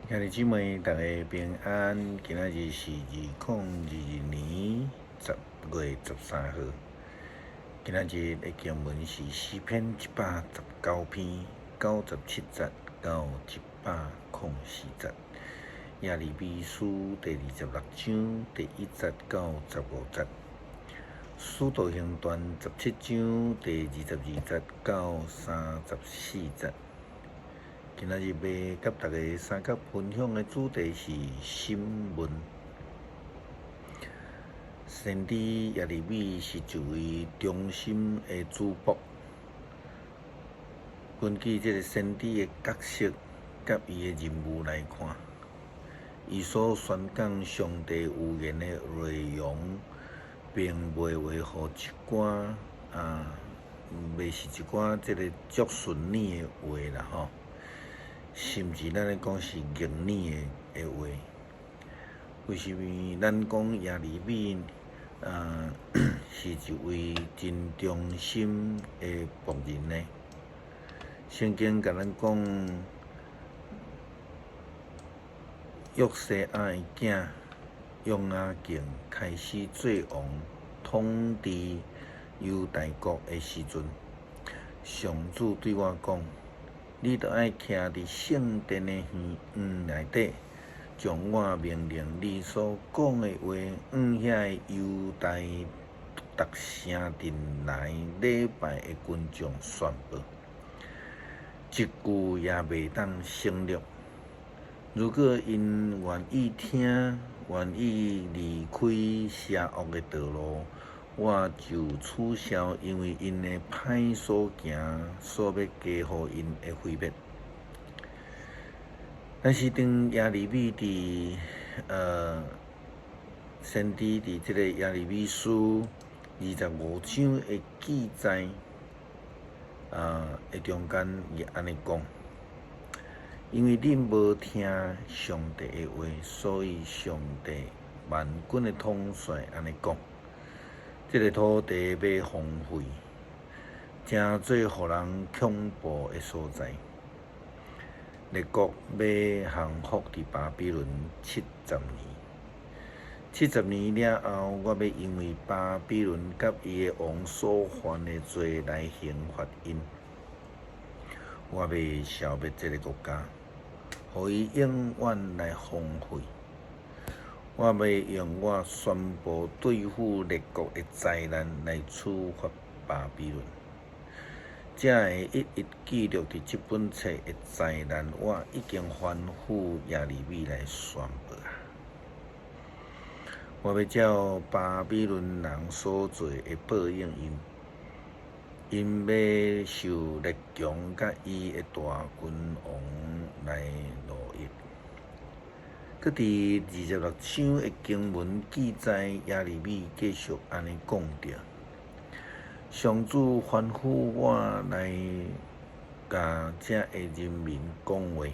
兄弟姊妹，大家平安。今仔日是2022年10月13号。今仔日的经文是诗篇119篇97节到104节，耶利米书第26章第1节到15节，使徒行传17章第22节到34节。今仔日要甲大家三角分享的主题是新闻。先知耶利米是一位忠心的主仆。根据这个先知的角色甲伊的任务来看，伊所宣讲上帝有言的内容，并袂话互一寡袂是一寡这个足顺耳的话啦吼。甚至咱咧讲是逆耳的话，为什么咱讲耶利米是一位真忠心的仆人呢？圣经甲咱讲，约西亚的囝约雅敬开始做王，统治犹大国的时阵，上主对我讲。你着爱徛伫圣殿的园内底，将我命令你所讲的话，遐犹大逐城镇内礼拜的群众宣布，一句也袂当省略。如果因愿意听，愿意离开邪恶的道路，我就取消因为因的歹所行所要加互因的毁灭。但是当耶利米先知伫这个耶利米书25章的记载的中间，伊安尼讲：因为恁无听上帝的话，所以上帝万军的统帅安尼讲。这个土地要荒废，正做互人恐怖的所在。列国要降服伫巴比伦70年。70年了后，我要因为巴比伦甲伊的王所犯的罪来刑罚因。我要消灭这个国家，互伊永远来荒废。我要用我宣布对付列国的灾难来处罚巴比伦，才会一一记录伫这本册的灾难。我已经吩咐耶利米来宣布啊！我要照巴比伦人所做的报应因要受列强甲伊的大君王来奴役。搁伫26章的经文记载，耶利米继续安尼讲着：上主吩咐我来甲这的人民讲话。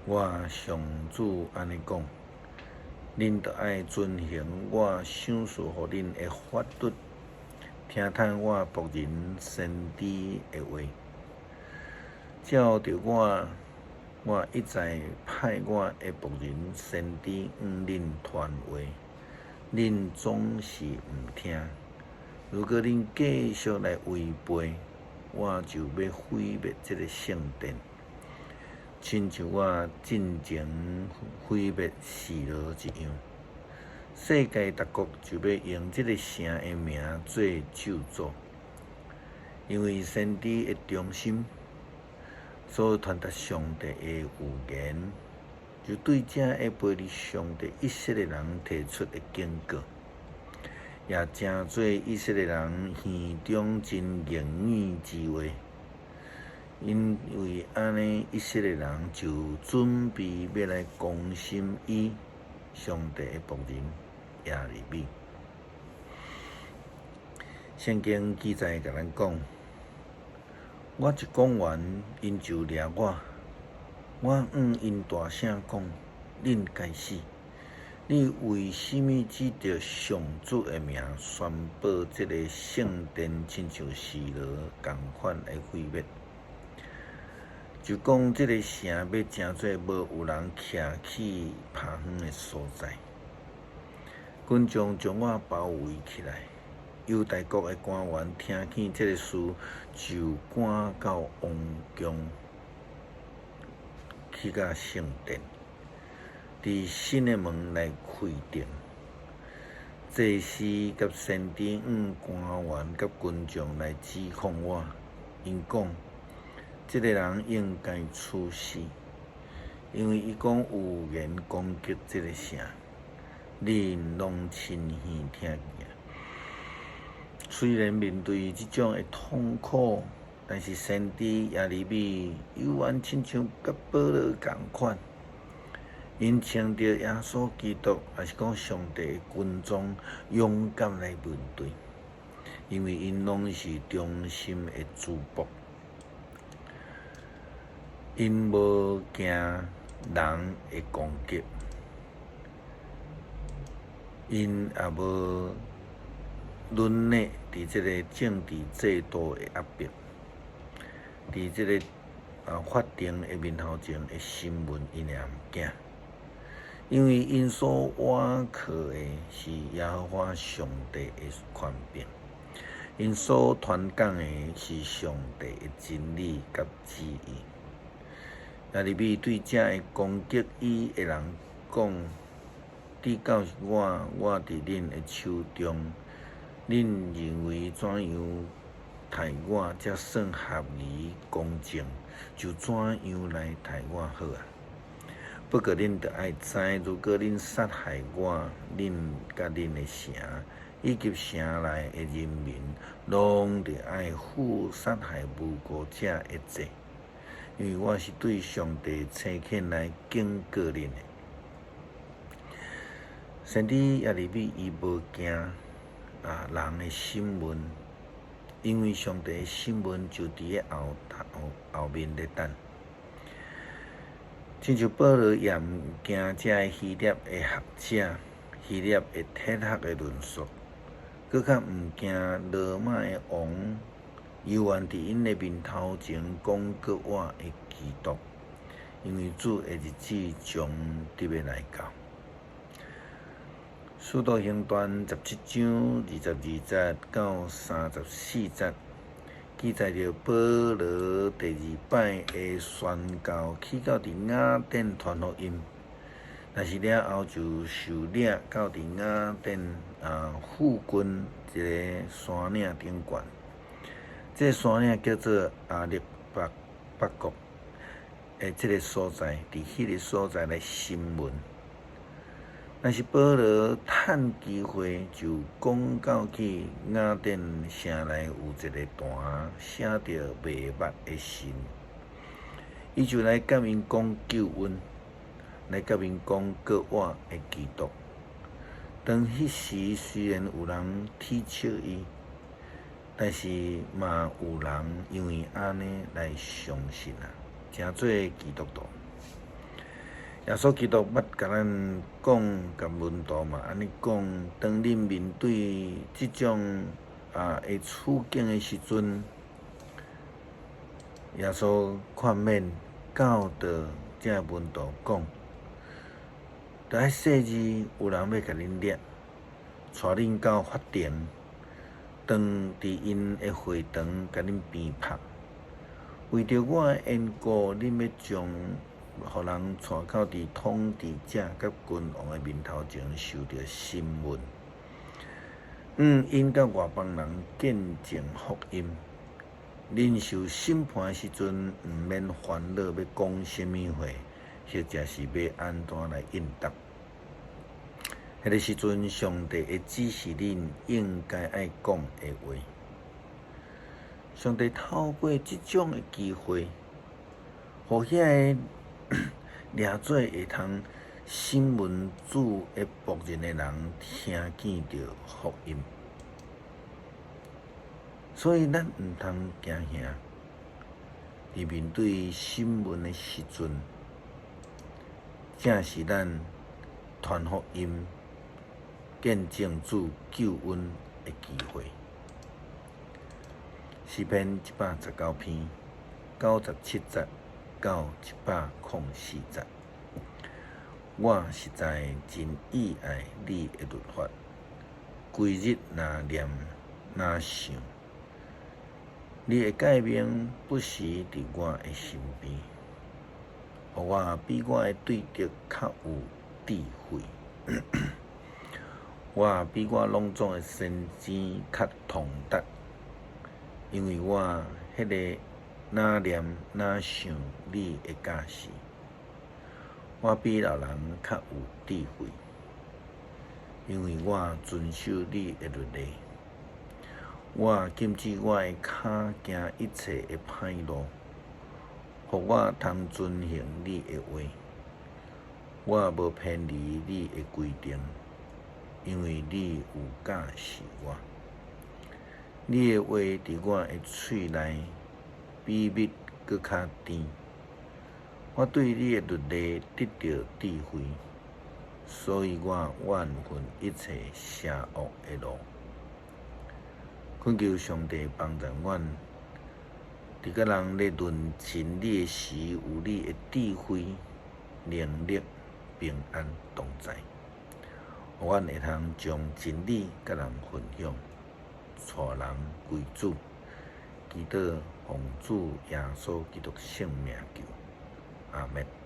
我上主安尼讲：恁着爱遵行我赏赐互恁的法度，听叹我仆人先知的话，照着我一再派我的仆人先知恁传话，恁总是毋听。如果恁继续来违背，我就要毁灭这个圣殿，亲像我进前毁灭示罗一样。世界各国就要用这个城的名做咒诅，因为先知的忠心。所传达上帝的预言，就对这会背离上帝以色列人提出的警告，也正做以色列人耳中真言语之话。因为安尼，以色列人就准备要来攻心伊上帝的仆人耶利米。圣经记载甲咱讲。我一讲完，因就掠我。我因大声讲：“恁该死！你为什么指着上主的名宣布这个圣殿亲像示罗同款的毁灭？”就讲即个城要诚做无有人徛起爬远的所在。军将将我包围起来，犹大国的官员听见即个事，就赶到王宫，去到圣殿，伫新的门来开定。祭司甲先知官员甲军将来指控我，因讲。这个人应该处死，因为伊讲有言攻击这个城，恁拢亲耳听见。虽然面对这种的痛苦，但是先知耶利米犹原亲像甲保罗同款，因称着耶稣基督，也是讲上帝的军装，勇敢来面对，因为因拢是忠心的主仆。因无惊人的攻击，因也无沦落伫即个政治制度的压迫，伫即个法庭的面头前的新闻，因也毋惊，因为因所倚靠的是耶和华上帝的权柄，因所传讲的是上帝的真理甲旨意。耶利米对这个攻击伊的人讲：“至到是我伫恁的手中，恁认为怎样待我才算合宜公正？就怎样来待我好啊！不过恁得爱知，如果恁杀害我，恁甲恁的城以及城内的人民，拢得爱负杀害无辜者的罪。”因为我是对上帝诚恳来警告恁的。先知耶利米伊无惊人的审问，因为上帝的审问就伫个后面咧等。亲像保罗也毋惊这个希腊的学者、希腊的铁学的论述，搁较毋惊罗马的王。犹原伫因的面头前讲过我的基督，因为主的日子将得要来到。使徒行传17章22节到34节，记载着保罗第二摆的宣教，去到伫雅典传福音，但是了后就受掠到伫雅典附近一个山岭顶悬。这个山岭叫做阿勒巴国的这个所在，伫迄个所在来审问。但是保罗趁机会就讲到去雅典城内有一个坛，写着未捌的神，伊就来甲因讲救恩，来甲因讲过活的基督。当迄时虽然有人踢笑伊。但是嘛，有人因为安尼来相信真做基督徒。耶稣基督捌甲咱讲，甲门徒嘛安尼讲：当恁面对即种的处境的时阵，耶稣劝勉教导这门徒讲，着爱细日有人要甲恁掠，带恁到法庭。当伫因的会堂，甲恁鞭拍，为着我的缘故，恁要将互人带到伫统治者甲君王的面头前受着审问。因甲外邦人见证福音，恁受审判的时阵，毋免烦恼要讲什么话，或者是要安怎来应答。迄个时阵，上帝会指示恁应该爱讲的话。上帝透过即种的机会，互遐个掠做会通审问主的仆人的人听见着福音。所以咱毋通惊吓，伫面对审问的时阵，正是咱传福音。见证主救恩的机会。诗篇119篇97节1940。我实在真意爱你的律法，规日若念若想，你的诫命不时伫我的身边，互我比我的对敌较有智慧。我比我拢总的先生较通达，因为我迄个若念若想你的教示。我比老人较有智慧，因为我遵守你的律例。我禁止我的脚行一切的歹路，互我通遵行你的话。我无偏离你的规定，因为你有教示我。你的话伫我的喙内，比蜜搁较甜。我对你的律例得到智慧，所以我怨恨一切邪恶的路。恳求上帝帮助阮，伫个人咧论真理的时，有你的智慧、能力、平安同在，互阮会通将真理甲人分享，带人归主。祈祷奉主耶稣基督圣名求，阿门。